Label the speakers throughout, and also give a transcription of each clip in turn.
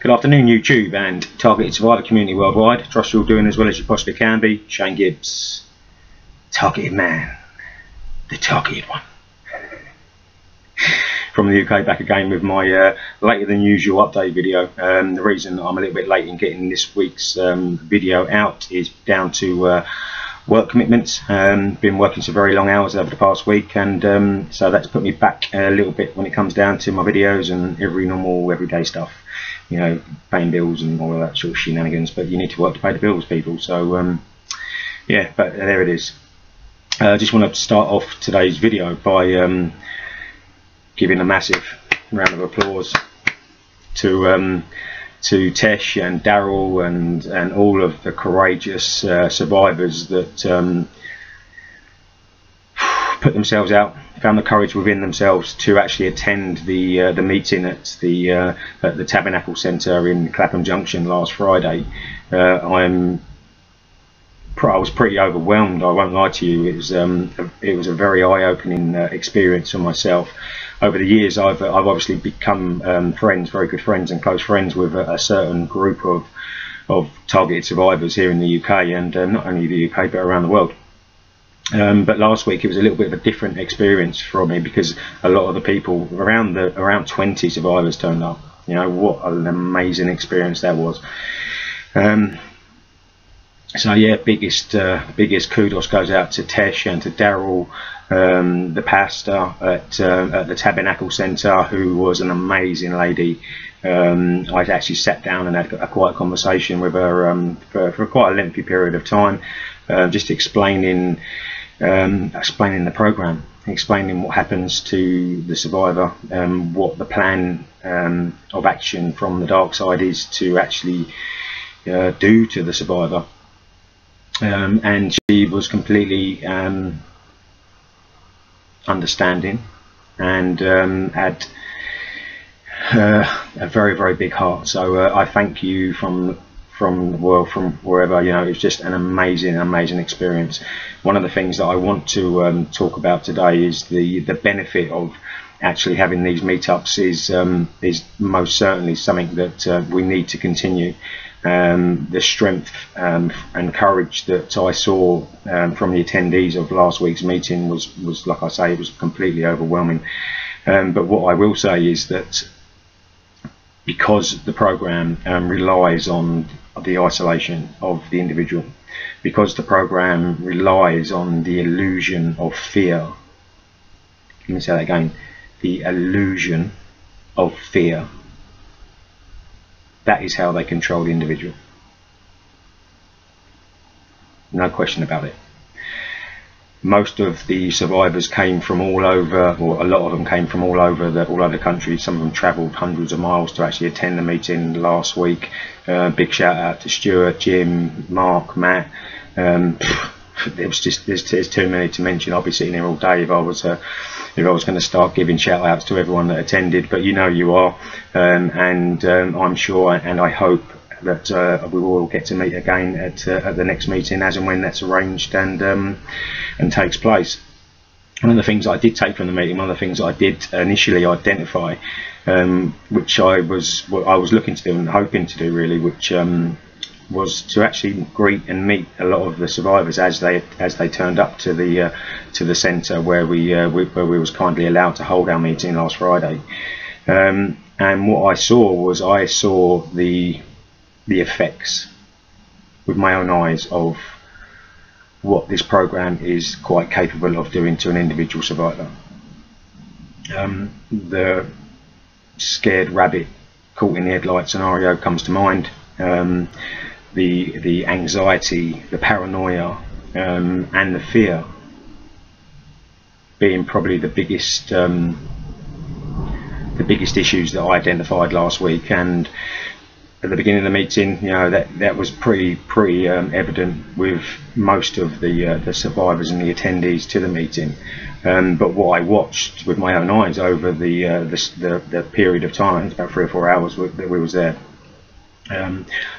Speaker 1: Good afternoon, YouTube and targeted survivor community worldwide. Trust you're all doing as well as you possibly can be. Shane Gibbs, targeted man, the targeted one. From the UK, back again with my later than usual update video. The reason I'm a little bit late in getting this week's video out is down to work commitments. Been working some very long hours over the past week, and so that's put me back a little bit when it comes down to my videos and everyday stuff. You know, paying bills and all of that sort of shenanigans, but you need to work to pay the bills, people. So yeah, but there it is. I just want to start off today's video by giving a massive round of applause to Tesh and Daryl and all of the courageous survivors that put themselves out, found the courage within themselves to actually attend the meeting at the Tabernacle Centre in Clapham Junction last Friday. I was pretty overwhelmed, I won't lie to you. It was a very eye-opening experience for myself. Over the years, I've obviously become very good friends and close friends with a certain group of targeted survivors here in the UK, and not only the UK but around the world. But last week it was a little bit of a different experience for me, because a lot of the people, around 20 survivors turned up. You know, what an amazing experience that was. So yeah, biggest kudos goes out to Tesh and to Daryl, the pastor at the Tabernacle Centre, who was an amazing lady. I actually sat down and had a quiet conversation with her for quite a lengthy period of time, just explaining the program, explaining what happens to the survivor, what the plan of action from the dark side is to actually do to the survivor. And she was completely understanding, and had a very, very big heart. So I thank you from wherever. You know, it was just an amazing experience. One of the things that I want to talk about today is the benefit of actually having these meetups is most certainly something that we need to continue. The strength and courage that I saw from the attendees of last week's meeting was, like I say, it was completely overwhelming. But what I will say is that because the program relies on the isolation of the individual, because the program relies on the illusion of fear, let me say that again, the illusion of fear, that is how they control the individual. No question about it. Most of the survivors came from all over, or a lot of them came from all over the country. Some of them travelled hundreds of miles to actually attend the meeting last week. Big shout out to Stuart, Jim, Mark, Matt. It was just, there's too many to mention. I'll be sitting here all day if I was going to start giving shout outs to everyone that attended, but you know you are, and I'm sure and I hope that we will all get to meet again at the next meeting, as and when that's arranged and takes place. One of the things I did take from the meeting, one of the things I did initially identify, which I was looking to do and hoping to do really, which was to actually greet and meet a lot of the survivors as they turned up to the centre where we was kindly allowed to hold our meeting last Friday. And what I saw the effects with my own eyes of what this program is quite capable of doing to an individual survivor. The scared rabbit caught in the headlight scenario comes to mind. The anxiety, the paranoia, and the fear being probably the biggest issues that I identified last week. And at the beginning of the meeting, you know, that was pretty evident with most of the survivors and the attendees to the meeting. But what I watched with my own eyes over the period of time, I think it's about 3 or 4 hours that we was there,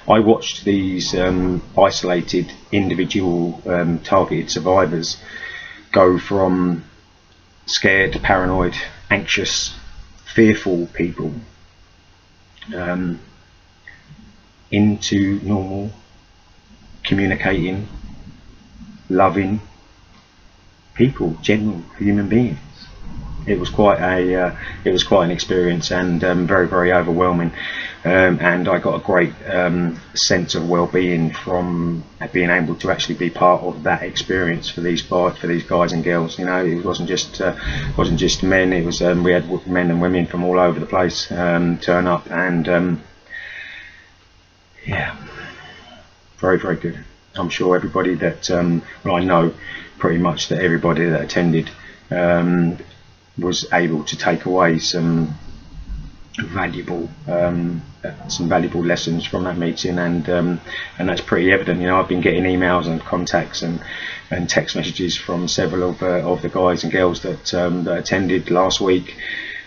Speaker 1: I watched these isolated individual targeted survivors go from scared, paranoid, anxious, fearful people into normal, communicating, loving people, general human beings. It was quite an experience, and very, very overwhelming, and I got a great sense of well-being from being able to actually be part of that experience for these guys and girls. You know, it wasn't just men. It was we had men and women from all over the place turn up, and yeah, very, very good. I'm sure everybody that well, I know pretty much that everybody that attended was able to take away some valuable lessons from that meeting, and that's pretty evident. You know, I've been getting emails and contacts and text messages from several of the guys and girls that attended last week,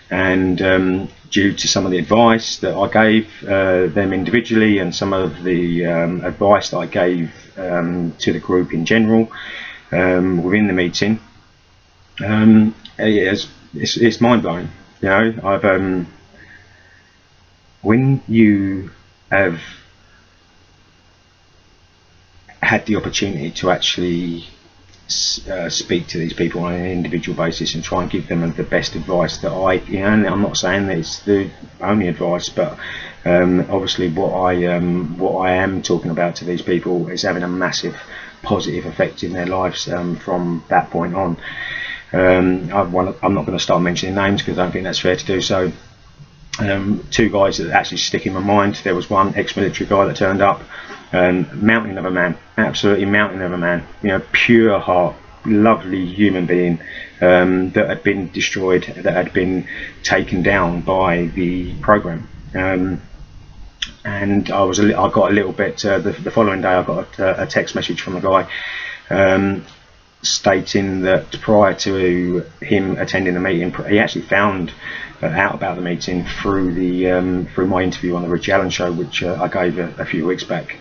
Speaker 1: and due to some of the advice that I gave them individually, and some of the advice that I gave to the group in general within the meeting, it's mind-blowing. You know, I've when you have had the opportunity to actually speak to these people on an individual basis and try and give them the best advice that you know, and I'm not saying that it's the only advice, but obviously what I am talking about to these people is having a massive positive effect in their lives from that point on. I'm not going to start mentioning names because I don't think that's fair to do so. Two guys that actually stick in my mind. There was one ex-military guy that turned up, mountain of a man, absolutely mountain of a man. You know, pure heart, lovely human being that had been destroyed, that had been taken down by the program. And I got a little bit. The following day, I got a text message from a guy stating that prior to him attending the meeting, he actually found out about the meeting through my interview on the Richie Allen show, which I gave a few weeks back.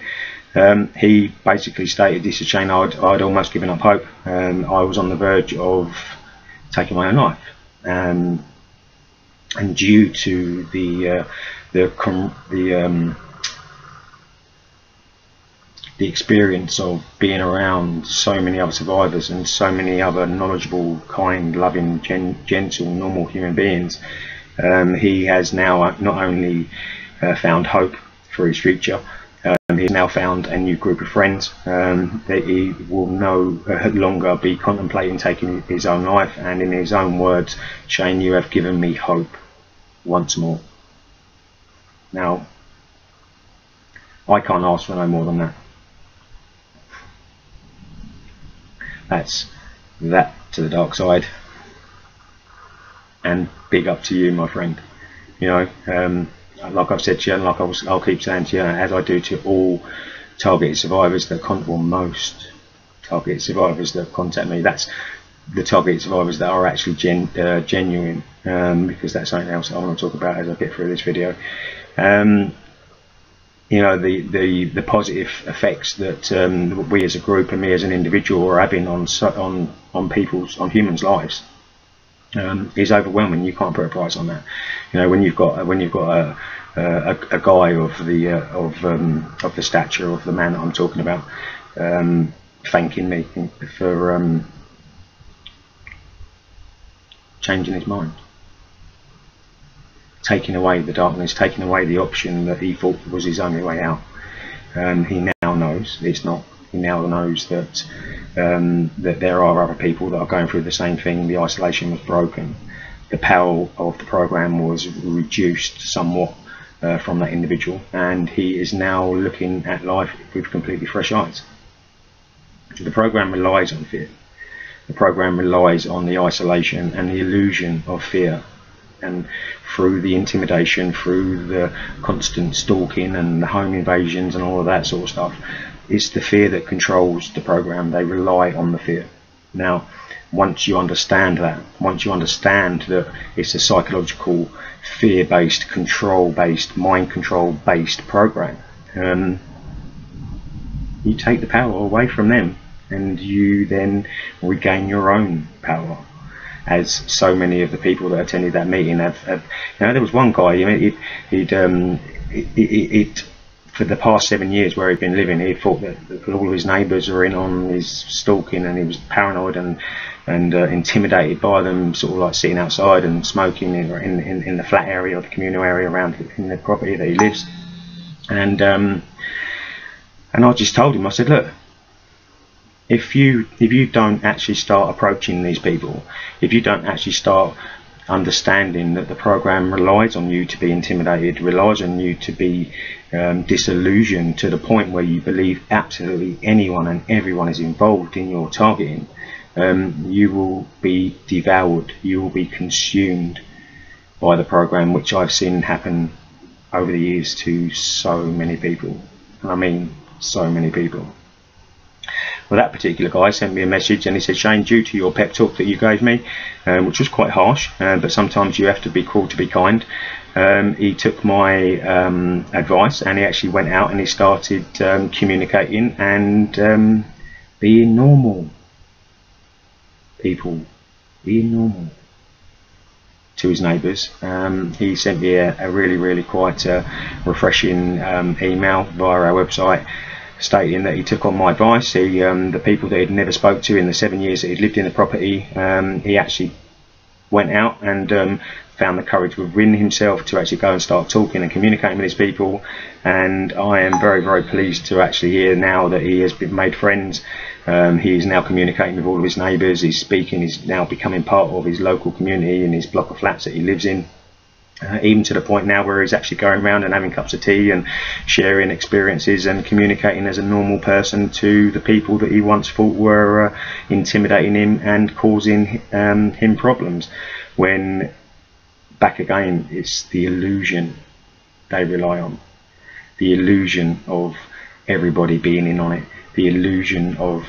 Speaker 1: He basically stated, this is Shane, I'd almost given up hope. I was on the verge of taking my own life, and due to the experience of being around so many other survivors and so many other knowledgeable, kind, loving, gentle, normal human beings, he has now not only found hope for his future, he's now found a new group of friends that he will no longer be contemplating taking his own life, and in his own words, Shane, you have given me hope once more. Now, I can't ask for no more than that. That's that to the dark side, and big up to you, my friend. You know, like I've said to you, and like I'll keep saying to you, as I do to all targeted survivors that most targeted survivors that contact me. That's the targeted survivors that are actually genuine, because that's something else I want to talk about as I get through this video. You know, the positive effects that we as a group and me as an individual are having on humans' lives is overwhelming. You can't put a price on that. You know, when you've got a guy of the stature of the man that I'm talking about thanking me for changing his mind, taking away the darkness, taking away the option that he thought was his only way out. He now knows it's not. He now knows that that there are other people that are going through the same thing. The isolation was broken. The power of the program was reduced somewhat from that individual, and he is now looking at life with completely fresh eyes. The program relies on fear. The program relies on the isolation and the illusion of fear. And through the intimidation, through the constant stalking and the home invasions and all of that sort of stuff, it's the fear that controls the program. They rely on the fear. Now, once you understand that, once you understand that it's a psychological, fear-based, control-based, mind control-based program, you take the power away from them, and you then regain your own power. As so many of the people that attended that meeting have you know, there was one guy, you know, for the past 7 years where he'd been living, he thought that all of his neighbours were in on his stalking, and he was paranoid and intimidated by them, sort of like sitting outside and smoking in the flat area or the communal area around in the property that he lives. And I just told him, I said, look, if you don't actually start approaching these people, if you don't actually start understanding that the program relies on you to be intimidated, relies on you to be disillusioned to the point where you believe absolutely anyone and everyone is involved in your targeting, you will be devoured, you will be consumed by the program, which I've seen happen over the years to so many people. I mean, so many people. Well, that particular guy sent me a message and he said, Shane, due to your pep talk that you gave me, which was quite harsh, but sometimes you have to be cruel to be kind, he took my advice and he actually went out and he started communicating and being normal. People, being normal to his neighbours. He sent me a really quite refreshing email via our website, stating that he took on my advice. He, the people that he'd never spoke to in the 7 years that he'd lived in the property, he actually went out and found the courage within himself to actually go and start talking and communicating with his people. And I am very pleased to actually hear now that he has been made friends. He is now communicating with all of his neighbours. He's speaking. He's now becoming part of his local community in his block of flats that he lives in. Even to the point now where he's actually going around and having cups of tea and sharing experiences and communicating as a normal person to the people that he once thought were intimidating him and causing him problems. When back again, it's the illusion they rely on, the illusion of everybody being in on it, the illusion of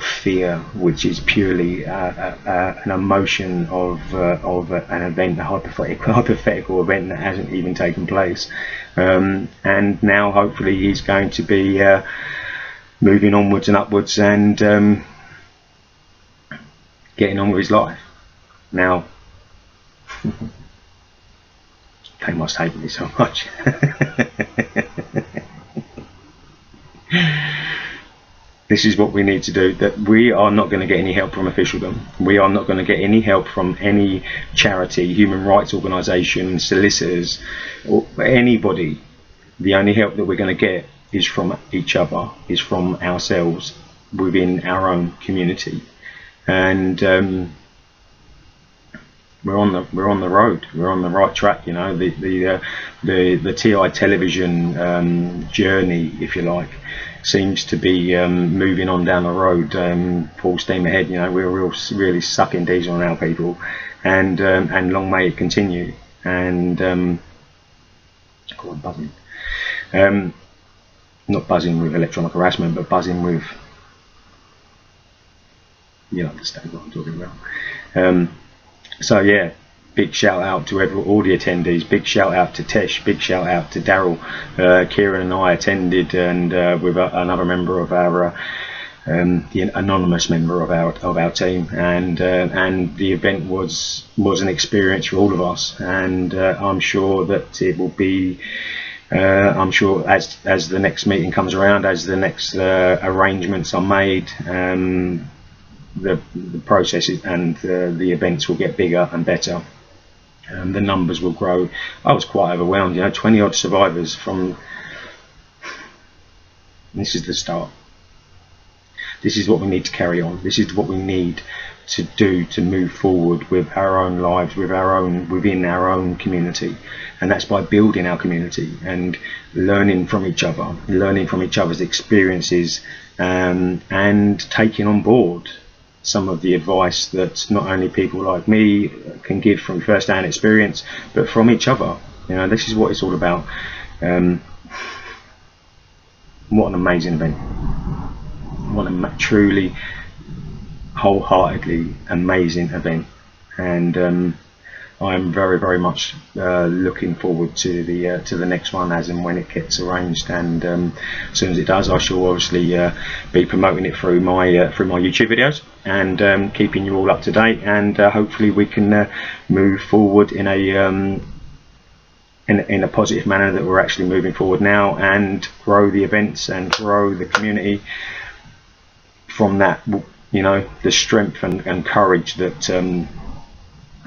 Speaker 1: fear, which is purely an emotion of an event, a hypothetical event that hasn't even taken place. And now hopefully he's going to be moving onwards and upwards and getting on with his life. Now, they must hate me so much. This is what we need to do. That we are not going to get any help from officialdom. We are not going to get any help from any charity, human rights organisation, solicitors, or anybody. The only help that we're going to get is from each other, is from ourselves within our own community. And we're on the road. We're on the right track. You know, the TI television journey, if you like, seems to be moving on down the road full steam ahead. You know, we're really sucking diesel on our people, and long may it continue. And I'm buzzing, not buzzing with electronic harassment, but buzzing with, you understand what I'm talking about. So yeah, big shout out to all the attendees. Big shout out to Tesh. Big shout out to Daryl. Kieran and I attended, and with another member of our, the anonymous member of our team, and the event was an experience for all of us. And I'm sure that it will be. I'm sure as the next meeting comes around, as the next arrangements are made, the processes and the events will get bigger and better. The numbers will grow. I was quite overwhelmed, you know, 20 odd survivors from. This is the start. This is what we need to carry on. This is what we need to do to move forward with our own lives, within our own community, and that's by building our community and learning from each other, learning from each other's experiences, and taking on board some of the advice that not only people like me can give from first-hand experience, but from each other. You know, this is what it's all about. What an amazing event! What a truly, wholeheartedly amazing event, and I'm very much looking forward to the next one as and when it gets arranged. And as soon as it does, I shall obviously be promoting it through my YouTube videos and keeping you all up to date. And hopefully we can move forward in a in a positive manner, that we're actually moving forward now and grow the events and grow the community from that. You know, the strength and courage that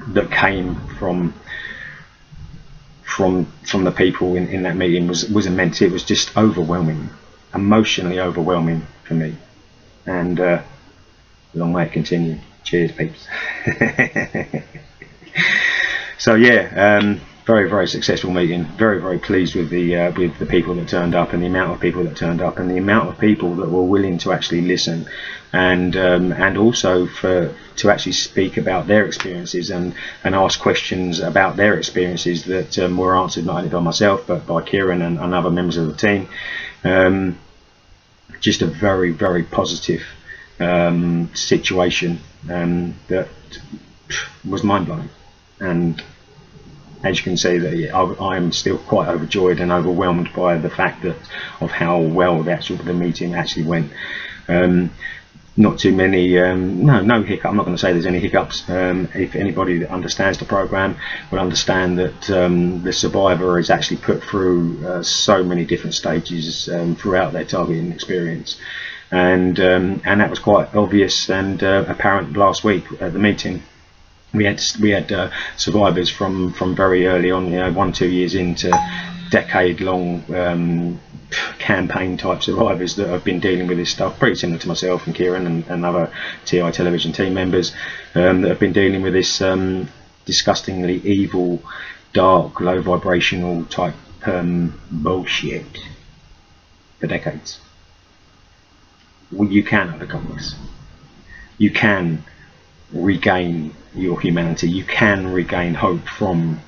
Speaker 1: that came from the people in that meeting was immense. It was just overwhelming, emotionally overwhelming for me, and long may it continue. Cheers, peeps. So yeah, very, very successful meeting. Very, very pleased with the people that turned up, and the amount of people that turned up, and the amount of people that were willing to actually listen, and also to actually speak about their experiences and ask questions about their experiences that were answered not only by myself but by Kieran and other members of the team. Just a very, very positive situation that was mind-blowing. And as you can see, that I am still quite overjoyed and overwhelmed by the fact that of how well the meeting actually went. Not too many, no hiccup. I'm not going to say there's any hiccups. If anybody that understands the program will understand that the survivor is actually put through so many different stages throughout their targeting experience, and that was quite obvious and apparent last week at the meeting. We had survivors from very early on, 1-2 years into decade-long campaign type survivors that have been dealing with this stuff, pretty similar to myself and Kieran and other TI television team members that have been dealing with this disgustingly evil, dark, low vibrational type bullshit for decades. Well, you can overcome this. You can regain your humanity. You can regain hope from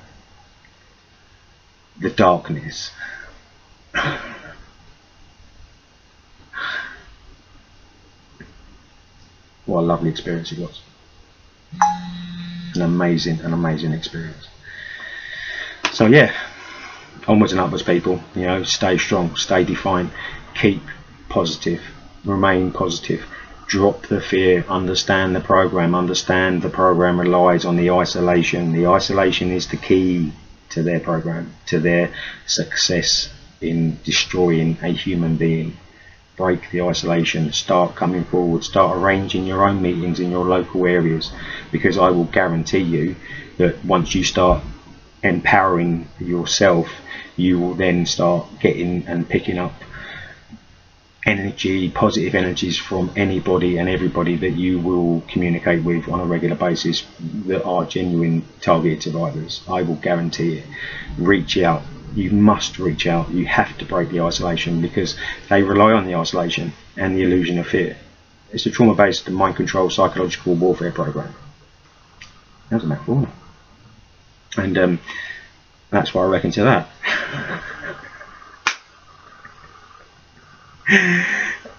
Speaker 1: the darkness. What a lovely experience it was. An amazing experience. So yeah, onwards and upwards, people. Stay strong, stay defiant, keep positive, remain positive. Drop the fear, understand the program relies on the isolation. The isolation is the key to their program, to their success in destroying a human being. Break the isolation, start coming forward, start arranging your own meetings in your local areas, because I will guarantee you that once you start empowering yourself, you will then start getting and picking up energy, positive energies from anybody and everybody that you will communicate with on a regular basis that are genuine targeted survivors. I will guarantee it. Reach out. You must reach out. You have to break the isolation, because they rely on the isolation and the illusion of fear. It's a trauma-based mind control psychological warfare program. That's a mouthful. And that's what I reckon to that.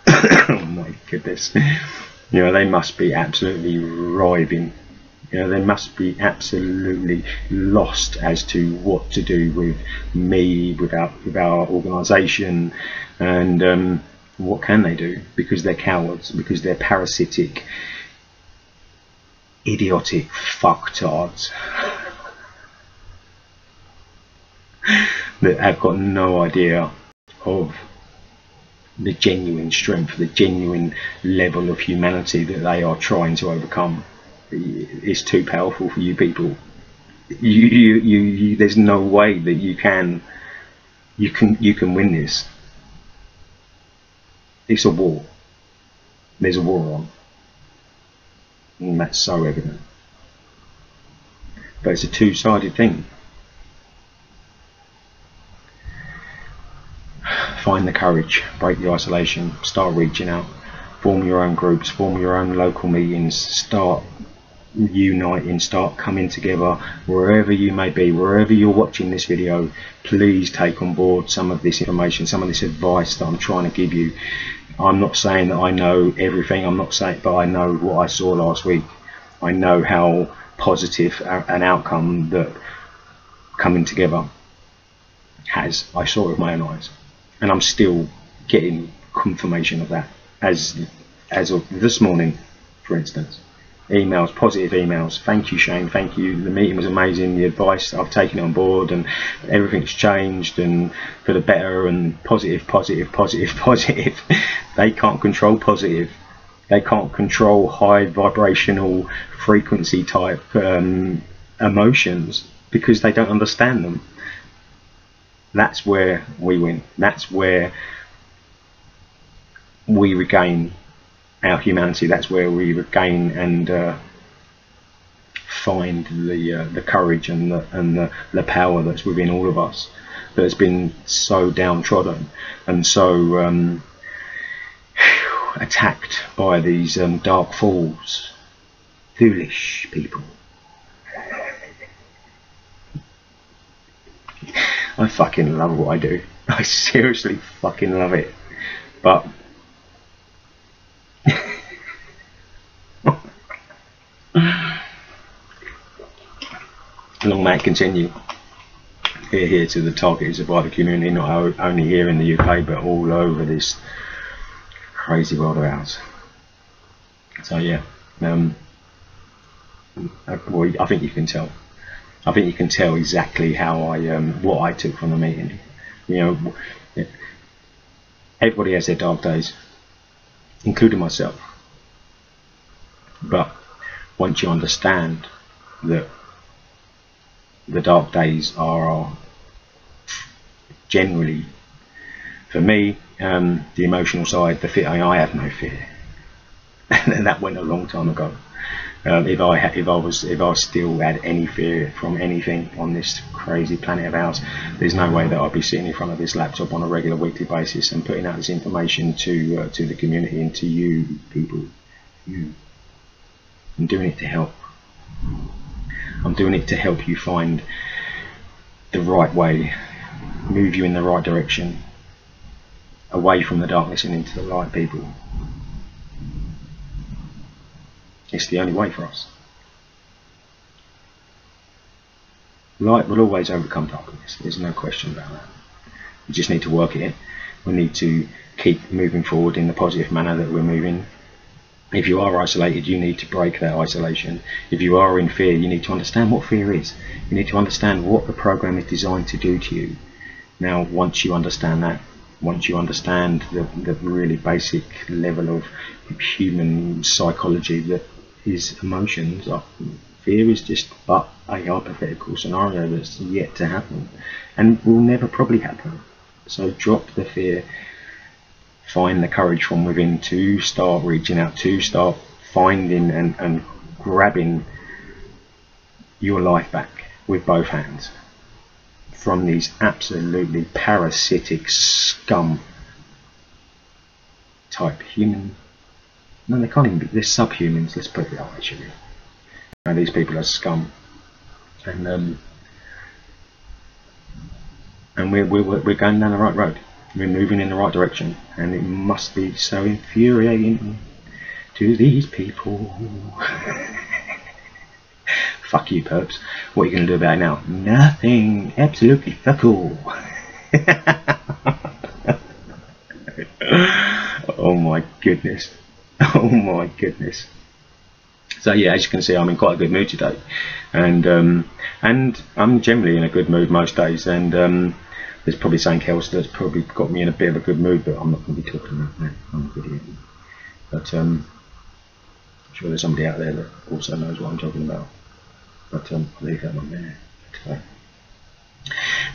Speaker 1: Oh my goodness. They must be absolutely writhing. They must be absolutely lost as to what to do with me, with our organisation, and what can they do, because they're cowards, because they're parasitic, idiotic fucktards that have got no idea of the genuine strength, the genuine level of humanity that they are trying to overcome. It's too powerful for you people. There's no way that you can win this. It's a war. There's a war on, and that's so evident. But it's a two-sided thing. Find the courage, break the isolation, start reaching out, form your own groups, form your own local meetings, start uniting, start coming together wherever you may be, wherever you're watching this video. Please take on board some of this information, some of this advice that I'm trying to give you. I'm not saying that I know everything, but I know what I saw last week. I know how positive an outcome that coming together has. I saw it with my own eyes, and I'm still getting confirmation of that as of this morning, for instance. emails, positive emails. Thank you, Shane. Thank you. The meeting was amazing. The advice, I've taken it on board, and everything's changed and for the better, and positive, positive, positive, positive. They can't control positive. They can't control high vibrational frequency type emotions because they don't understand them. That's where we win. That's where we regain our humanity. That's where we regain and find the courage and the power that's within all of us, that has been so downtrodden and so attacked by these dark fools, foolish people. I fucking love what I do. I seriously fucking love it. But long may it continue. Here to the targeted survivor community, not only here in the UK but all over this crazy world of ours. So yeah, well, I think you can tell. I think you can tell exactly how what I took from the meeting. You know, everybody has their dark days, including myself. But once you understand that the dark days are generally, for me, the emotional side, the fear. I have no fear, and that went a long time ago. If I still had any fear from anything on this crazy planet of ours, there's no way that I'd be sitting in front of this laptop on a regular weekly basis and putting out this information to the community and to you people. I'm doing it to help. I'm doing it to help you find the right way, move you in the right direction, away from the darkness and into the light, people. It's the only way for us. Light will always overcome darkness. There's no question about that. We just need to work at it. We need to keep moving forward in the positive manner that we're moving. If you are isolated, you need to break that isolation. If you are in fear, you need to understand what fear is. You need to understand what the program is designed to do to you. Now, once you understand that, once you understand the really basic level of human psychology that is emotions, fear is just but a hypothetical scenario that's yet to happen and will never probably happen. So drop the fear, find the courage from within to start reaching out, to start finding and grabbing your life back with both hands from these absolutely parasitic scum type human. No, they can't even be. They're subhumans. Let's put it that way. Actually, now, these people are scum, and we're going down the right road. We're moving in the right direction, and it must be so infuriating to these people. Fuck you, perps. What are you going to do about it now? Nothing. Absolutely fuck all. Oh my goodness. Oh my goodness. So yeah, as you can see, I'm in quite a good mood today, and I'm generally in a good mood most days, and there's probably something else that's probably got me in a bit of a good mood, but I'm not going to be talking about that on the video. But I'm sure there's somebody out there that also knows what I'm talking about, but I'll leave that one there today.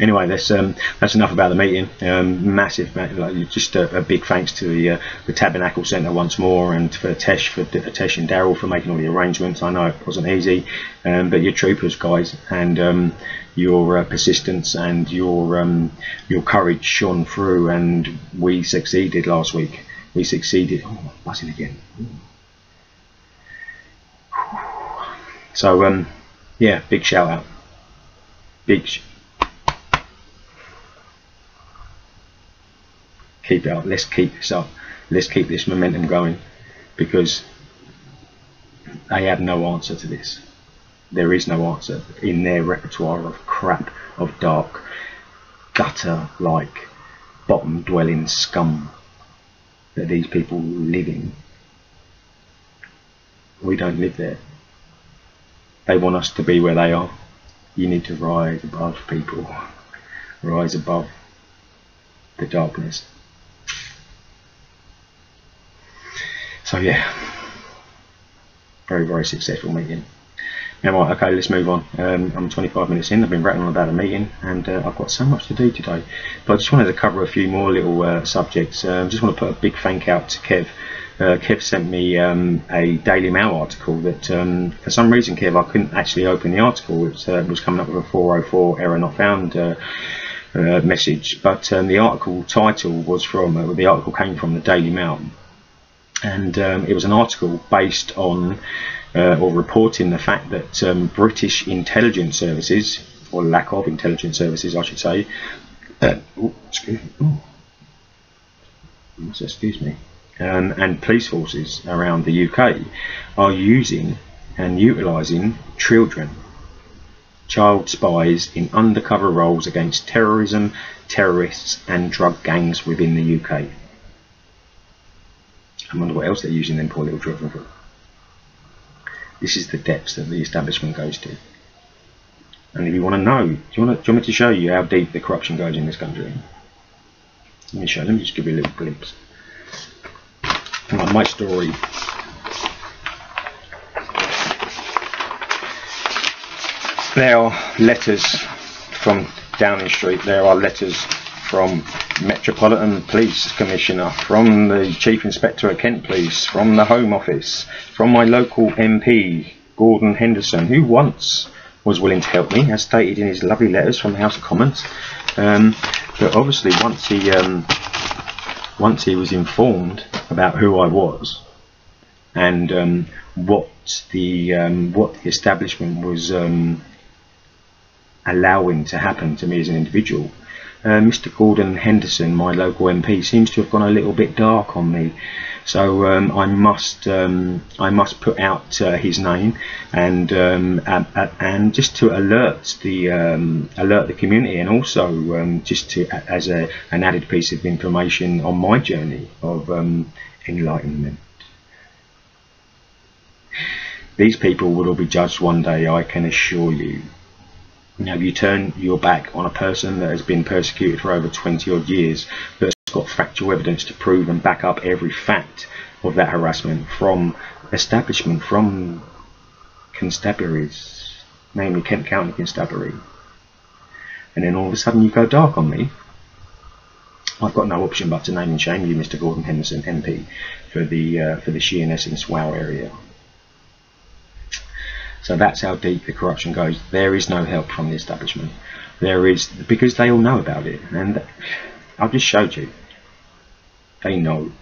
Speaker 1: Anyway, that's enough about the meeting. Massive, just a big thanks to the Tabernacle Centre once more, and for Tesh and Daryl for making all the arrangements. I know it wasn't easy, but you're troopers, guys, and your persistence and your courage shone through, and we succeeded last week. We succeeded. Oh, I'm buzzing again. So yeah, big shout out. Keep it up. Let's keep this up. Let's keep this momentum going, because they have no answer to this. There is no answer in their repertoire of crap, of dark, gutter-like, bottom-dwelling scum that these people live in. We don't live there. They want us to be where they are. You need to rise above people. Rise above the darkness. So yeah, very, very successful meeting. Now, right, okay, let's move on. I'm 25 minutes in. I've been rattling on about a meeting, and I've got so much to do today. But I just wanted to cover a few more little subjects. Just want to put a big thank out to Kev. Kev sent me a Daily Mail article that, for some reason, Kev, I couldn't actually open the article. It was coming up with a 404 error not found message. But the article title was from, the article came from the Daily Mail. And it was an article based on or reporting the fact that British intelligence services, or lack of intelligence services I should say, excuse me, and police forces around the UK are using and utilising children, child spies, in undercover roles against terrorism, terrorists and drug gangs within the UK. I wonder what else they're using them poor little children for. This is the depths that the establishment goes to. And if you want to know, do you want me to show you how deep the corruption goes in this country? Let me just give you a little glimpse. My story. There are letters from Downing Street. There are letters from Metropolitan Police Commissioner, from the Chief Inspector at Kent Police, from the Home Office, from my local MP, Gordon Henderson, who once was willing to help me, as stated in his lovely letters from the House of Commons. But obviously once he was informed about who I was and what the establishment was allowing to happen to me as an individual, Mr. Gordon Henderson, my local MP, seems to have gone a little bit dark on me. So I must put out his name and just to alert the community, and also just to as an added piece of information on my journey of enlightenment. These people will all be judged one day, I can assure you. Now, if you turn your back on a person that has been persecuted for over 20 odd years, that's got factual evidence to prove and back up every fact of that harassment from establishment, from constabularies, namely Kent County Constabulary, and then all of a sudden you go dark on me, I've got no option but to name and shame you, Mr. Gordon Henderson, MP, for the Sheerness and Swale area. So that's how deep the corruption goes. There is no help from the establishment. There is, because they all know about it, and I've just showed you. They know.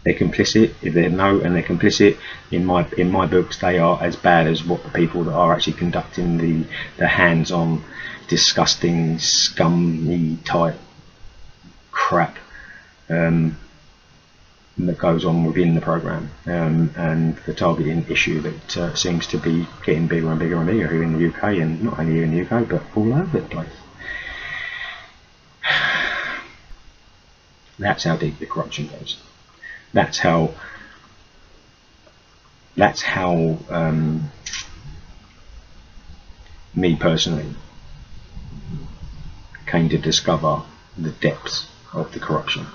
Speaker 1: They're complicit. If they know and they're complicit, in my books, they are as bad as what the people that are actually conducting the hands-on, disgusting, scummy type crap that goes on within the program, and the targeting issue that seems to be getting bigger and bigger and bigger here in the UK, and not only here in the UK but all over the place. That's how deep the corruption goes. That's how me personally came to discover the depths of the corruption,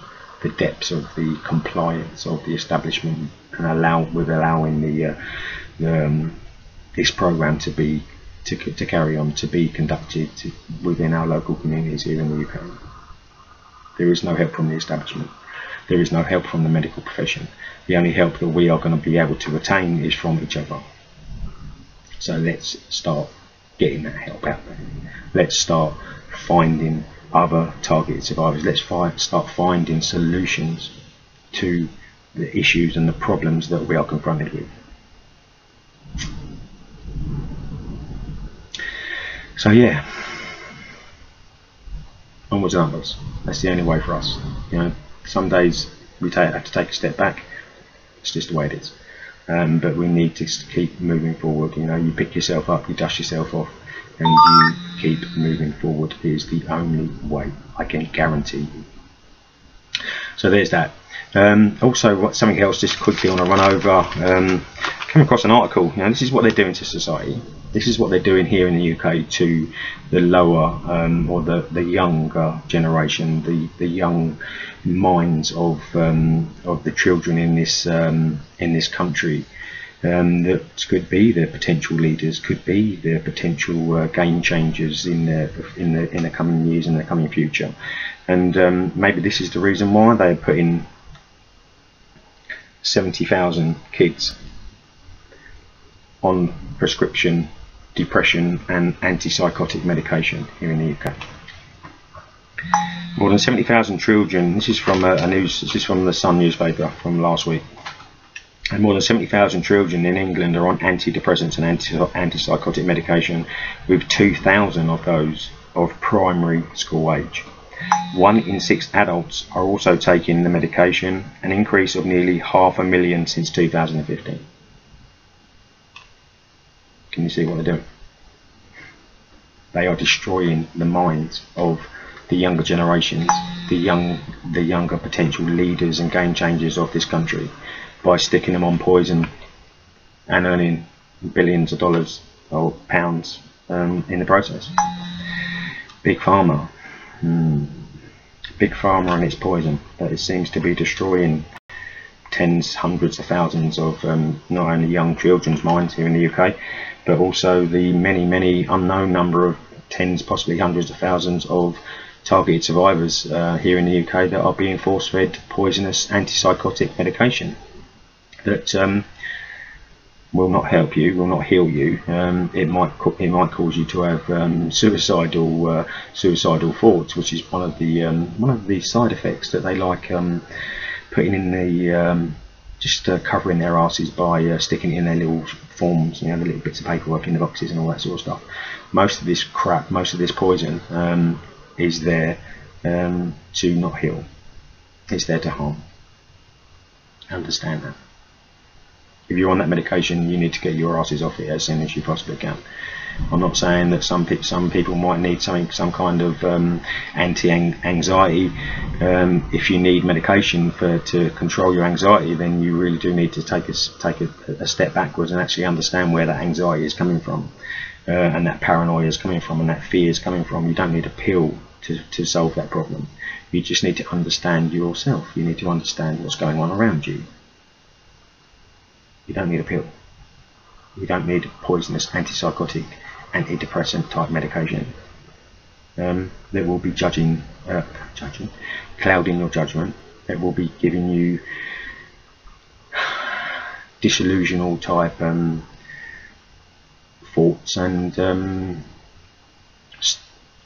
Speaker 1: the depths of the compliance of the establishment, and allowing this program to carry on, to be conducted within our local communities here in the UK. There is no help from the establishment. There is no help from the medical profession. The only help that we are going to be able to attain is from each other. So let's start getting that help out there. Let's start finding other targeted survivors. Let's start finding solutions to the issues and the problems that we are confronted with. So yeah, onwards and upwards. That's the only way for us. You know, some days we have to take a step back. It's just the way it is. But we need to keep moving forward. You know, you pick yourself up, you dust yourself off, and you keep moving forward. It is the only way, I can guarantee you. So there's that. Also, something else just quickly on a run over. come across an article. This is what they're doing to society. This is what they're doing here in the UK to the lower or the younger generation, the young minds of the children in this country. That could be the potential leaders, could be the potential game changers in the coming years, in the coming future. And maybe this is the reason why they're putting 70,000 kids on prescription depression and antipsychotic medication here in the UK. More than 70,000 children. This is from This is from the Sun newspaper from last week. And more than 70,000 children in England are on antidepressants and antipsychotic medication, with 2,000 of those of primary school age. 1 in 6 adults are also taking the medication, an increase of nearly 500,000 since 2015. Can you see what they're doing? They are destroying the minds of the younger generations, the younger potential leaders and game changers of this country, by sticking them on poison and earning billions of dollars or pounds in the process. Big Pharma. Big Pharma and its poison that it seems to be destroying tens, hundreds of thousands of not only young children's minds here in the UK, but also the many unknown number of tens, possibly hundreds of thousands of targeted survivors here in the UK that are being force-fed poisonous antipsychotic medication that will not help you, will not heal you. It might cause you to have suicidal thoughts, which is one of the side effects that they like putting in the just covering their asses by sticking it in their little forms, the little bits of paperwork in the boxes and all that sort of stuff. Most of this crap, most of this poison is there to not heal. It's there to harm. Understand that. If you're on that medication, you need to get your asses off it as soon as you possibly can. I'm not saying that some people might need some kind of anti-anxiety. If you need medication to control your anxiety, then you really do need to take a step backwards and actually understand where that anxiety is coming from, and that paranoia is coming from, and that fear is coming from. You don't need a pill to solve that problem. You just need to understand yourself. You need to understand what's going on around you. You don't need a pill. You don't need poisonous antipsychotic, antidepressant type medication that will be clouding your judgment. That will be giving you disillusional type thoughts, and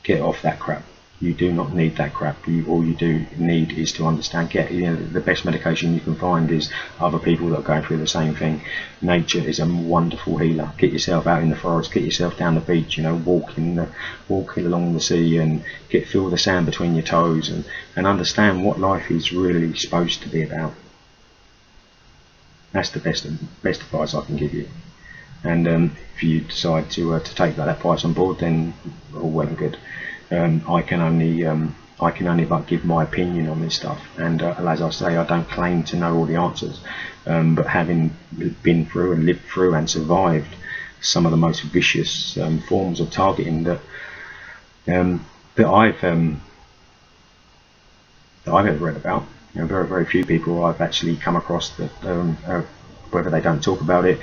Speaker 1: get off that crap. You do not need that crap. All you do need is to understand. The best medication you can find is other people that are going through the same thing. Nature is a wonderful healer. Get yourself out in the forest. Get yourself down the beach. Walk along the sea and feel the sand between your toes, and understand what life is really supposed to be about. That's the best advice I can give you. And if you decide to take that advice on board, then all well and good. I can only but give my opinion on this stuff, and as I say, I don't claim to know all the answers, but having been through and lived through and survived some of the most vicious forms of targeting that I've ever read about. Very few people I've actually come across that, whether they don't talk about it,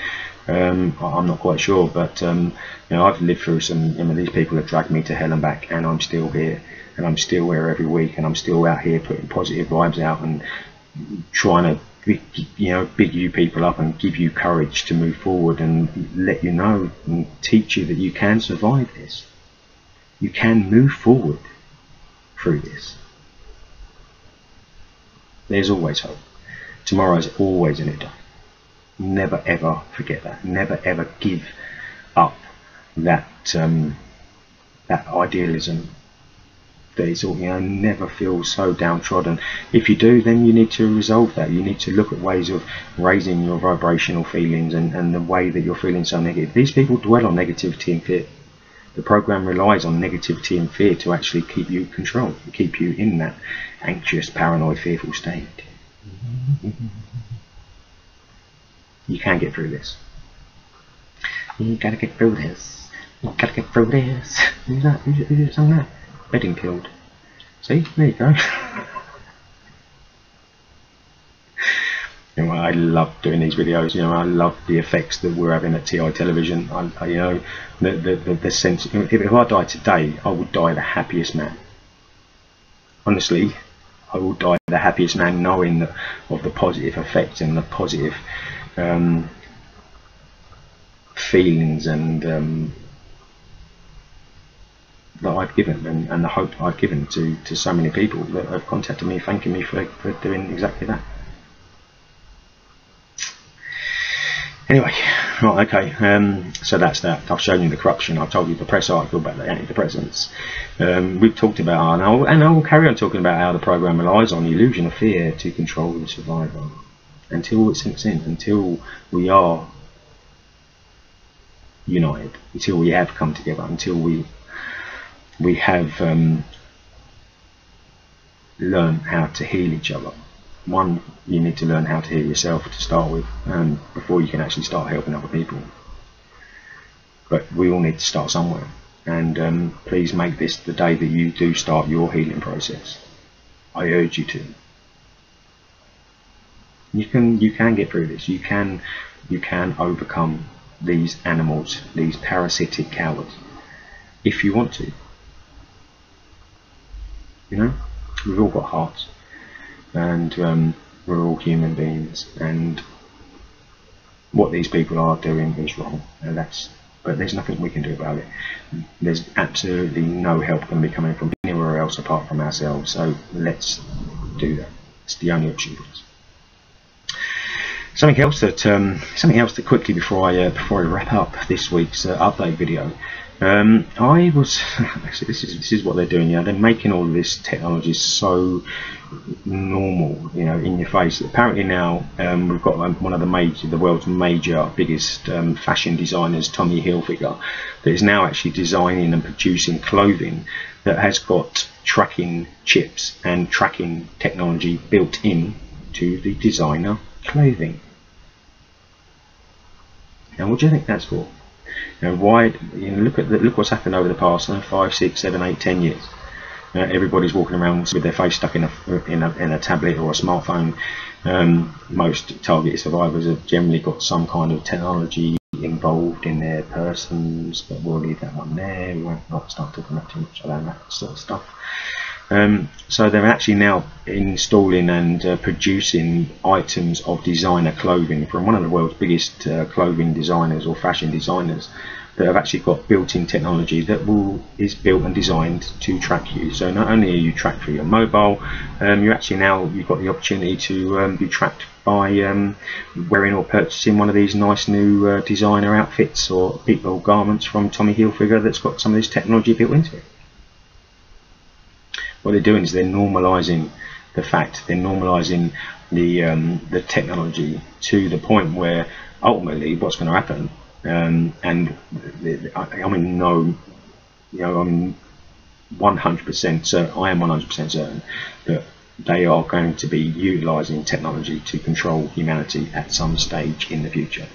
Speaker 1: I'm not quite sure, but I've lived through some. These people have dragged me to hell and back, and I'm still here, and I'm still here every week, and I'm still out here putting positive vibes out and trying to big you people up and give you courage to move forward, and let you know and teach you that you can survive this. You can move forward through this. There's always hope. Tomorrow is always a new day. Never ever forget that. Never ever give up that idealism. That is all. Never feel so downtrodden. If you do, then you need to resolve that. You need to look at ways of raising your vibrational feelings and the way that you're feeling so negative. These people dwell on negativity and fear. The program relies on negativity and fear to actually keep you controlled, to keep you in that anxious, paranoid, fearful state. You can get through this. You gotta get through this. You gotta get through this. Who's that? Who's sung that? Bedingfield. See? There you go. You know, I love doing these videos. You know, I love the effects that we're having at TI Television. You know, the sense. If I died today, I would die the happiest man. Honestly, I will die the happiest man, knowing that, of the positive effects and the positive feelings and that I've given, and the hope I've given to so many people that have contacted me, thanking me for doing exactly that. Anyway, right, okay, so that's that. I've shown you the corruption. I've told you the press article about the antidepressants. We've talked about, and I will carry on talking about how the program relies on the illusion of fear to control the survivor until it sinks in, until we are united, until we have come together, until we have learned how to heal each other. One, you need to learn how to heal yourself to start with, before you can actually start helping other people. But we all need to start somewhere, and please make this the day that you do start your healing process. I urge you to. You can get through this. You can overcome these animals, these parasitic cowards, if you want to. You know, we've all got hearts, and we're all human beings, and what these people are doing is wrong, and but there's nothing we can do about it. There's absolutely no help can be coming from anywhere else apart from ourselves, so let's do that. It's the only option for us. Something else that quickly before I wrap up this week's update video. I was actually, this is what they're doing. They're making all of this technology so normal, in your face. Apparently now we've got one of the world's biggest fashion designers, Tommy Hilfiger, that is now actually designing and producing clothing that has got tracking chips and tracking technology built in to the designer clothing. Now, what do you think that's for? Why? Look what's happened over the past 5, 6, 7, 8, 10 years. Everybody's walking around with their face stuck in a tablet or a smartphone. Most targeted survivors have generally got some kind of technology involved in their persons, but we'll leave that one there. We won't start talking about too much about that sort of stuff. So they're actually now installing and producing items of designer clothing from one of the world's biggest clothing designers or fashion designers that have actually got built-in technology that is built and designed to track you. So not only are you tracked through your mobile, you've got the opportunity to be tracked by wearing or purchasing one of these nice new designer outfits or garments from Tommy Hilfiger that's got some of this technology built into it. What they're doing is they're normalizing the fact, they're normalizing the technology to the point where ultimately what's going to happen, I'm 100% certain, I am 100% certain that they are going to be utilizing technology to control humanity at some stage in the future.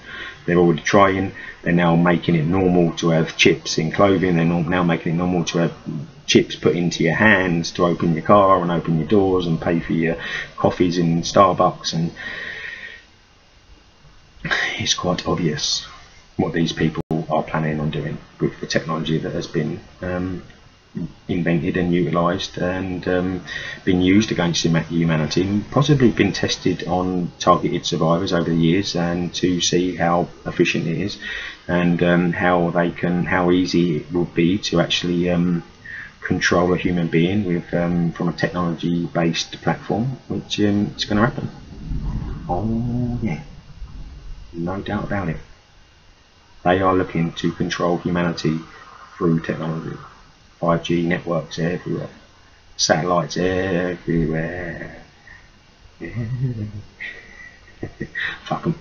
Speaker 1: They're already trying. They're now making it normal to have chips in clothing. They're now making it normal to have chips put into your hands to open your car and open your doors and pay for your coffees in Starbucks. And it's quite obvious what these people are planning on doing with the technology that has been invented and utilized and been used against humanity, and possibly been tested on targeted survivors over the years, and to see how efficient it is, and how easy it will be to actually control a human being with from a technology based platform, which is going to happen. Oh yeah, no doubt about it. They are looking to control humanity through technology. 5G networks everywhere, satellites everywhere. Fuck them.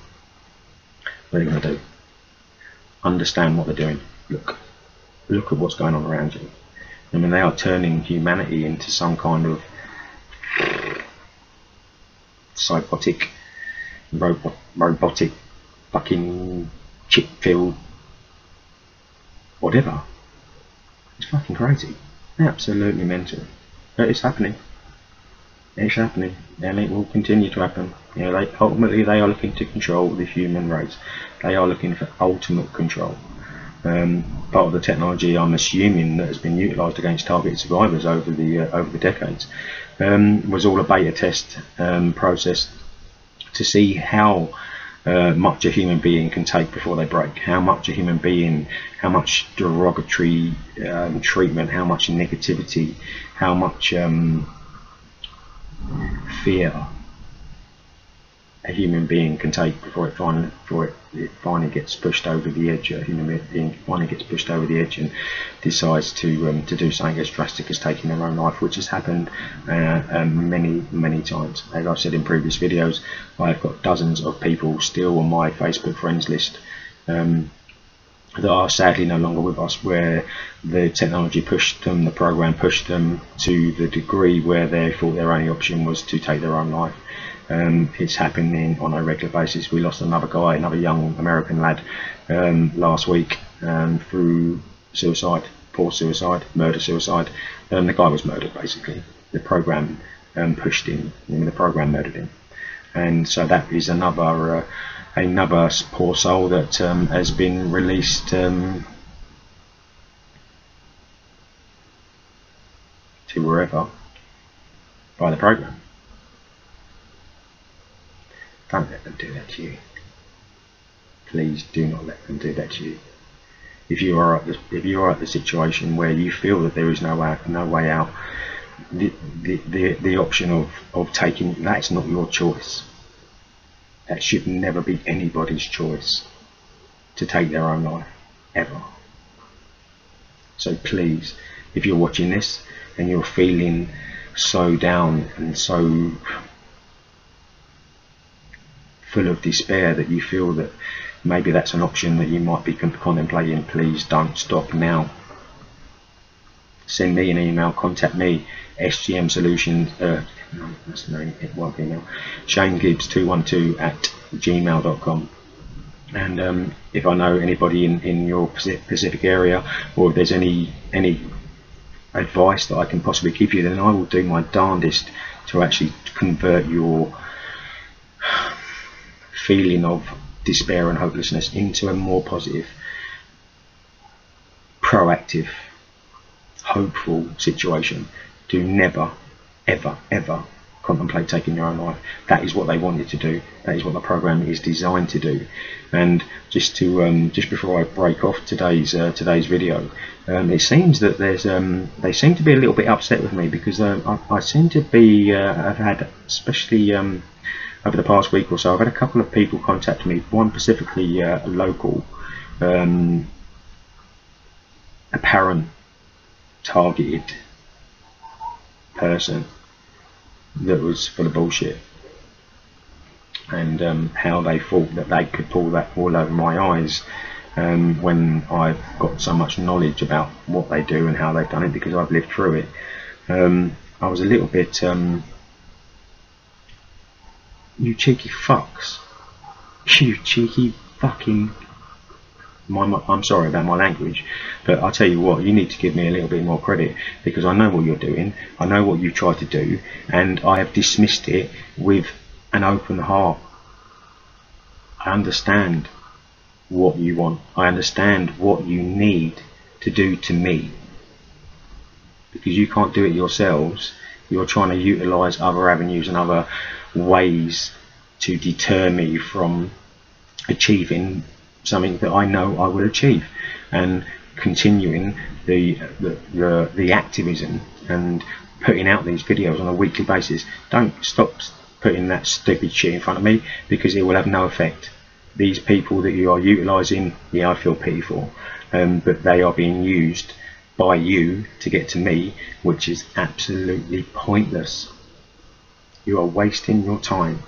Speaker 1: What are they going to do? Understand what they're doing. Look at what's going on around you. I mean, they are turning humanity into some kind of robotic fucking chip-filled whatever. It's fucking crazy. Absolutely mental. But it's happening. It's happening, and it will continue to happen. You know, ultimately they are looking to control the human race. They are looking for ultimate control. Part of the technology, I'm assuming, that has been utilised against targeted survivors over the decades was all a beta test process to see how much a human being can take before they break, how much a human being, how much derogatory treatment, how much negativity, how much fear a human being can take before it finally gets pushed over the edge. A human being finally gets pushed over the edge and decides to do something as drastic as taking their own life, which has happened many times. As I've said in previous videos, I've got dozens of people still on my Facebook friends list that are sadly no longer with us, where the technology pushed them, the program pushed them to the degree where they thought their only option was to take their own life. It's happening on a regular basis. We lost another guy, another young American lad, last week through suicide, poor suicide, murder-suicide. The guy was murdered, basically. The program pushed him, the program murdered him. And so that is another poor soul that has been released to wherever by the program. Don't let them do that to you. Please do not let them do that to you. If you are at the situation where you feel that there is no way out, the option of taking, that's not your choice. That should never be anybody's choice, to take their own life, ever. So please, if you're watching this and you're feeling so down and so full of despair that you feel that maybe that's an option that you might be contemplating, please don't stop now. Send me an email, contact me, SGM Solutions, that's the name, it won't be email, shanegibbs212@gmail.com. And if I know anybody in your Pacific area, or if there's any advice that I can possibly give you, then I will do my darndest to actually convert your feeling of despair and hopelessness into a more positive, proactive, hopeful situation. Do never, ever, ever contemplate taking your own life. That is what they want you to do. That is what the program is designed to do. And just before I break off today's video, it seems that they seem to be a little bit upset with me, because I seem to be have had, especially over the past week or so, I've had a couple of people contact me, one specifically a local, apparent targeted person that was full of bullshit, and how they thought that they could pull that wool over my eyes when I've got so much knowledge about what they do and how they've done it, because I've lived through it. I was a little bit you cheeky fucks, you cheeky fucking, I'm sorry about my language, but I'll tell you what, you need to give me a little bit more credit, because I know what you're doing, I know what you tried to do, and I have dismissed it with an open heart. I understand what you want, I understand what you need to do to me, because you can't do it yourselves. You're trying to utilise other avenues and other ways to deter me from achieving something that I know I will achieve, and continuing the activism and putting out these videos on a weekly basis. Don't stop putting that stupid shit in front of me, because it will have no effect. These people that you are utilising, yeah, I feel pity for, but they are being used by you to get to me, which is absolutely pointless. You are wasting your time.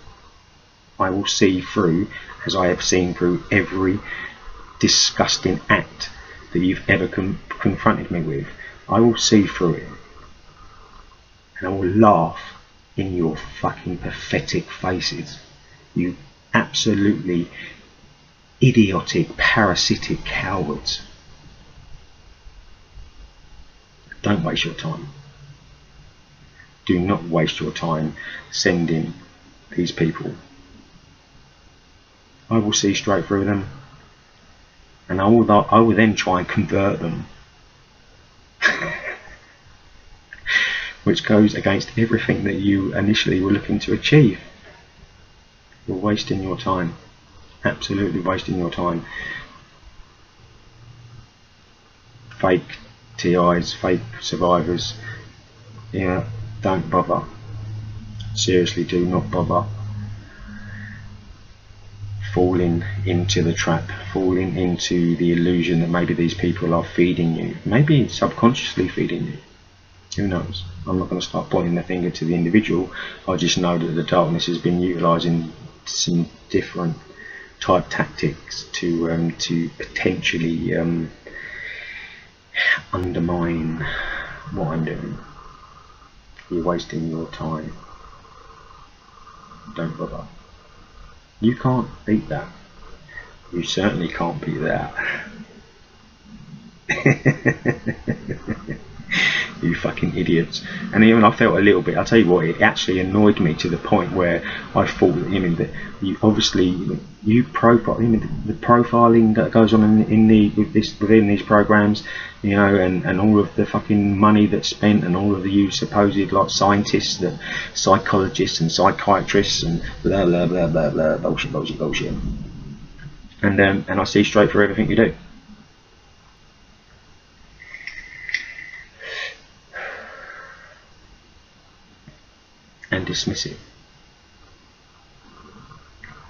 Speaker 1: I will see through, as I have seen through, every disgusting act that you've ever confronted me with. I will see through it, and I will laugh in your fucking pathetic faces, you absolutely idiotic, parasitic cowards. Don't waste your time. Do not waste your time sending these people. I will see straight through them, and I will then try and convert them, which goes against everything that you initially were looking to achieve. You're wasting your time, absolutely wasting your time. Fake TIs, fake survivors, yeah, don't bother. Seriously, do not bother falling into the trap, falling into the illusion that maybe these people are feeding you, maybe subconsciously feeding you. Who knows? I'm not going to start pointing the finger to the individual. I just know that the darkness has been utilising some different type tactics to potentially undermine what I'm doing. You're wasting your time. Don't bother. You can't beat that. You certainly can't beat that. You fucking idiots. And even I felt a little bit, I'll tell you what, it actually annoyed me to the point where I thought that, that you obviously, the profiling that goes on within these programs, and all of the fucking money that's spent, and all of the supposed like scientists, the psychologists and psychiatrists and blah blah blah blah blah, bullshit. And I see straight through everything you do. And dismiss it,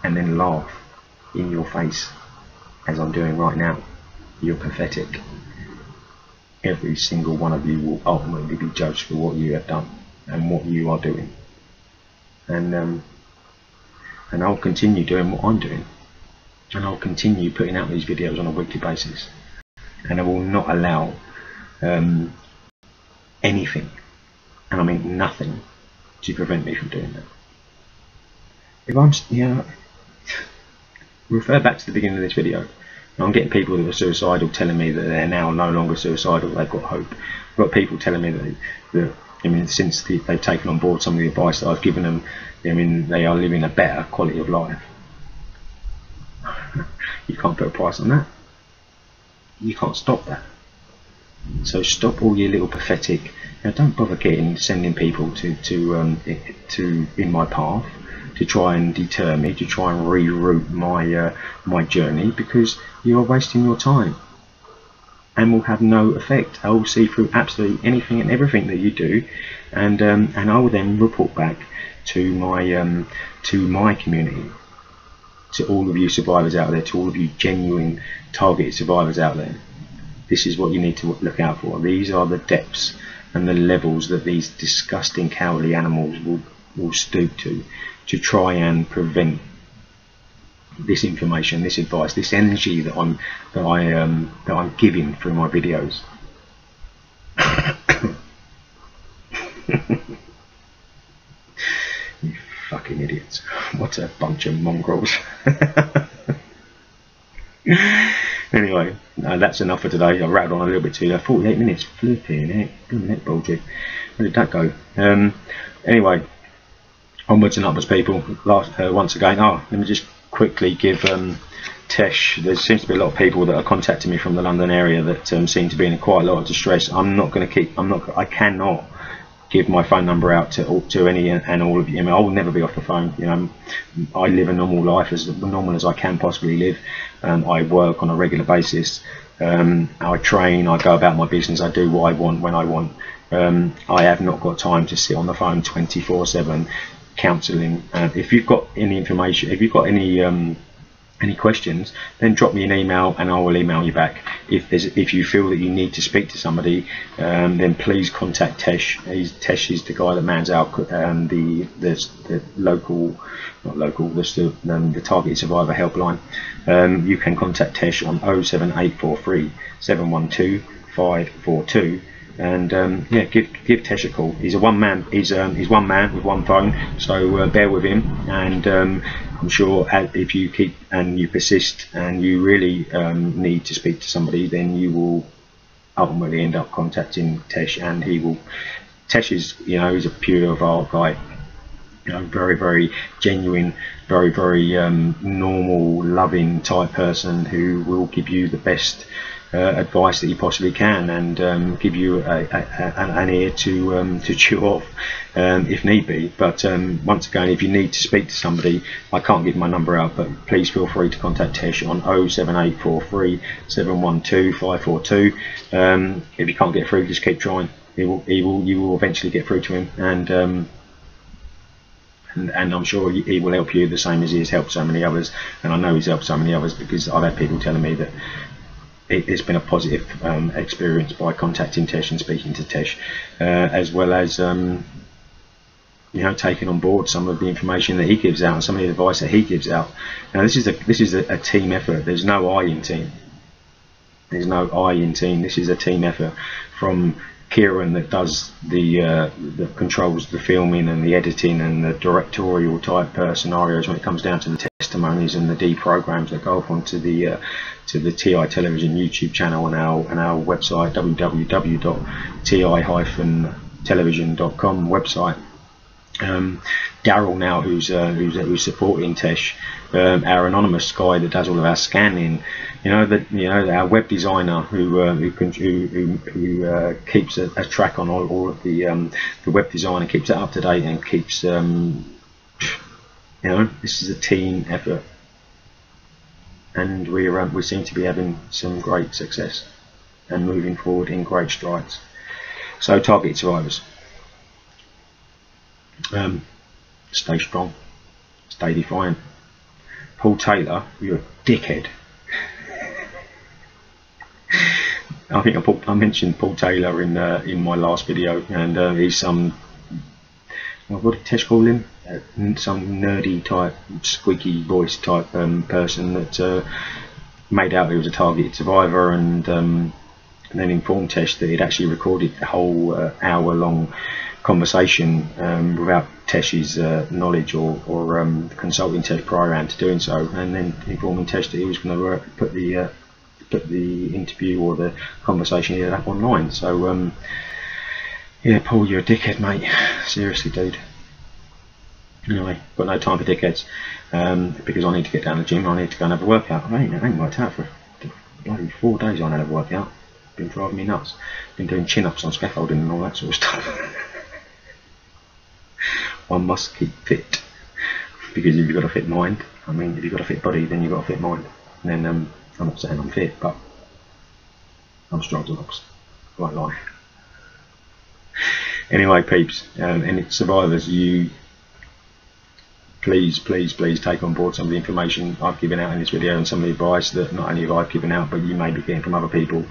Speaker 1: and then laugh in your face as I'm doing right now. You're pathetic. Every single one of you will ultimately be judged for what you have done and what you are doing, and I'll continue doing what I'm doing, and I'll continue putting out these videos on a weekly basis, and I will not allow anything, and I mean nothing, to prevent me from doing that. If I'm, refer back to the beginning of this video. I'm getting people that are suicidal telling me that they're now no longer suicidal, they've got hope. I've got people telling me that since they've taken on board some of the advice that I've given them, they are living a better quality of life. You can't put a price on that. You can't stop that. So stop all your little pathetic. Don't bother sending people to in my path to try and deter me, to try and reroute my journey, because you are wasting your time and will have no effect. I will see through absolutely anything and everything that you do, and I will then report back to my community, to all of you survivors out there, to all of you genuine targeted survivors out there. This is what you need to look out for. These are the depths and the levels that these disgusting cowardly animals will stoop to try and prevent this information, this advice, this energy that I'm giving through my videos. You fucking idiots. What a bunch of mongrels. Anyway, that's enough for today. I rattled on a little bit too. 48 minutes. Flipping heck. That bullshit. Where did that go? Anyway, onwards and upwards, people. Once again, let me just quickly give Tesh. There seems to be a lot of people that are contacting me from the London area that seem to be in quite a lot of distress. I cannot give my phone number out to any and all of you. I will never be off the phone. I live a normal life, as normal as I can possibly live. I work on a regular basis. I train. I go about my business. I do what I want when I want. I have not got time to sit on the phone 24/7 counselling. If you've got any information, if you've got any questions, then drop me an email and I will email you back. If you feel that you need to speak to somebody, then please contact Tesh. Tesh is the guy that mans out the Targeted Survivor helpline. You can contact Tesh on 07843 712 542. And give Tesh a call. He's one man with one phone, so bear with him, and I'm sure if you keep and you persist and you really need to speak to somebody, then you will ultimately end up contacting Tesh, and Tesh is, you know, he's a pure of art guy. You know, very, very genuine, very, very normal, loving type person who will give you the best advice that you possibly can, and give you an ear to chew off if need be. But once again, if you need to speak to somebody, I can't give my number out, but please feel free to contact Tesh on 07843 712 542. If you can't get through, just keep trying. You will eventually get through to him, and I'm sure he will help you the same as he has helped so many others. And I know he's helped so many others because I've had people telling me that it's been a positive experience by contacting Tesh and speaking to Tesh, as well as you know, taking on board some of the information that he gives out and some of the advice that he gives out. Now this is a team effort. There's no I in team. There's no I in team. This is a team effort from Kieran, that does that controls the filming and the editing and the directorial type scenarios when it comes down to the testimonies and the deprograms that go up onto the TI Television YouTube channel and our website, www.ti-television.com website. Daryl now, who's supporting Tesh, our anonymous guy that does all of our scanning, our web designer who keeps a track on all of the web design and keeps it up to date and keeps this is a team effort, and we seem to be having some great success and moving forward in great strides. So target survivors, stay strong, stay defiant. Paul Taylor, you're a dickhead. I think I mentioned Paul Taylor in my last video, and he's some, what did Tesh call him? Some nerdy type, squeaky voice type person that made out he was a targeted survivor, and then informed Tesh that he'd actually recorded the whole hour-long conversation without Tesh's knowledge or consulting Tesh prior to doing so, and then informing Tesh that he was going to put the interview or the conversation he had up online. So yeah, Paul, you're a dickhead, mate. Seriously, dude. Anyway, got no time for dickheads, because I need to get down to the gym. I need to go and have a workout. I ain't worked out for bloody 4 days. I had a workout. Been driving me nuts. Been doing chin-ups on scaffolding and all that sort of stuff. One must keep fit, because if you've got a fit mind, I mean, if you've got a fit body, then you've got a fit mind. And then I'm not saying I'm fit, but I'm strong as ox. Won't lie. Anyway, peeps, and it's survivors, you please take on board some of the information I've given out in this video, and some of the advice that not only have I given out, but you may be getting from other people.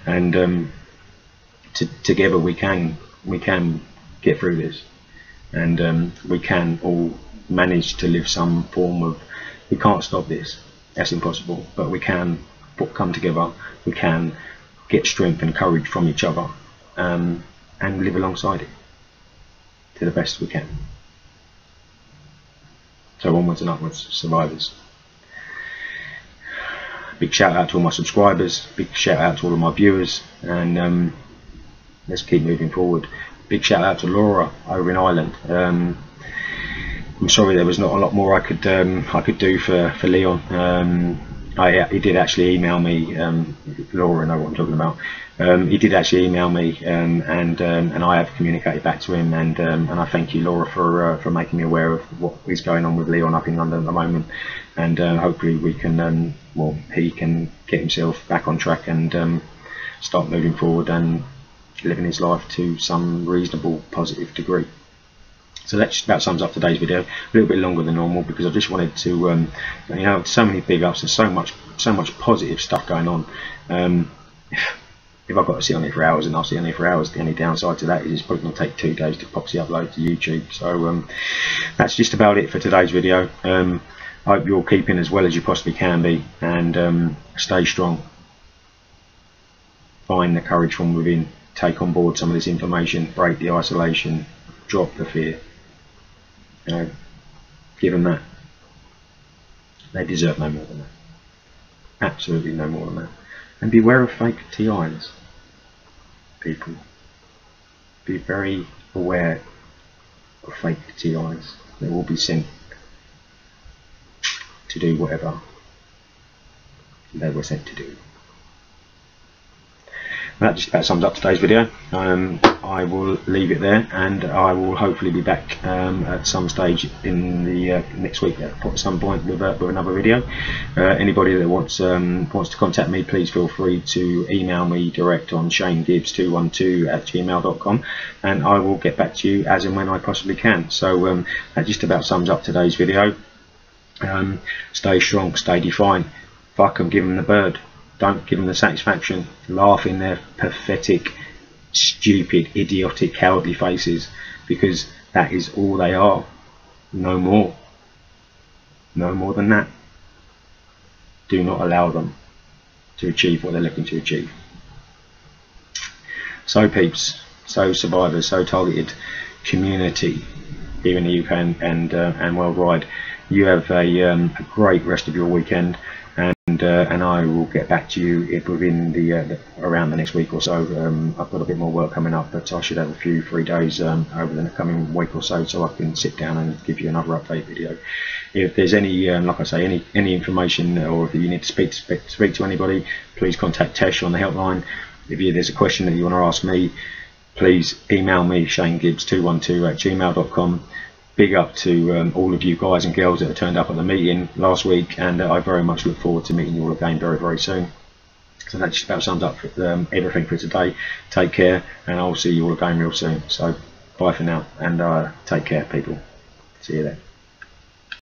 Speaker 1: And together we can get through this, and we can all manage to live some form of, we can't stop this, that's impossible, but we can come together, we can get strength and courage from each other, and live alongside it to the best we can. So onwards and upwards, survivors. Big shout out to all my subscribers, big shout out to all of my viewers, and let's keep moving forward. Big shout out to Laura over in Ireland. I'm sorry there was not a lot more I could do for Leon. He did actually email me. Laura know what I'm talking about. He did actually email me, and I have communicated back to him, and I thank you, Laura, for making me aware of what is going on with Leon up in London at the moment, and hopefully we can he can get himself back on track and start moving forward and living his life to some reasonable positive degree. So that about sums up today's video. A little bit longer than normal because I just wanted to, so many big ups and so much positive stuff going on. If I've got to sit on it for hours, and I'll sit on it for hours, the only downside to that is it's probably going to take 2 days to properly upload to YouTube. So that's just about it for today's video. I hope you're keeping as well as you possibly can be, and stay strong. Find the courage from within. Take on board some of this information. Break the isolation. Drop the fear. Give them that. They deserve no more than that. Absolutely no more than that. And beware of fake TIs. people. Be very aware of fake TIs. They will be sent to do whatever they were sent to do. That just about sums up today's video. I will leave it there, and I will hopefully be back at some stage in the next week at some point with another video. Anybody that wants to contact me, please feel free to email me direct on shanegibbs212@gmail.com, and I will get back to you as and when I possibly can. So that just about sums up today's video. Stay strong, stay defiant. Fuck 'em, give them the bird. Don't give them the satisfaction. Laugh in their pathetic, stupid, idiotic, cowardly faces, because that is all they are. No more. No more than that. Do not allow them to achieve what they're looking to achieve. So peeps, so survivors, so targeted community here in the UK and worldwide, you have a great rest of your weekend. And I will get back to you within around the next week or so. I've got a bit more work coming up, but I should have a few free days over the coming week or so I can sit down and give you another update video. If there's any, like I say, any information, or if you need to speak to anybody, please contact Tesh on the helpline. If there's a question that you want to ask me, please email me, shanegibbs212@gmail.com. Big up to all of you guys and girls that have turned up at the meeting last week, and I very much look forward to meeting you all again very, very soon. So that just about sums up everything for today. Take care, and I'll see you all again real soon. So bye for now, and take care, people. See you then.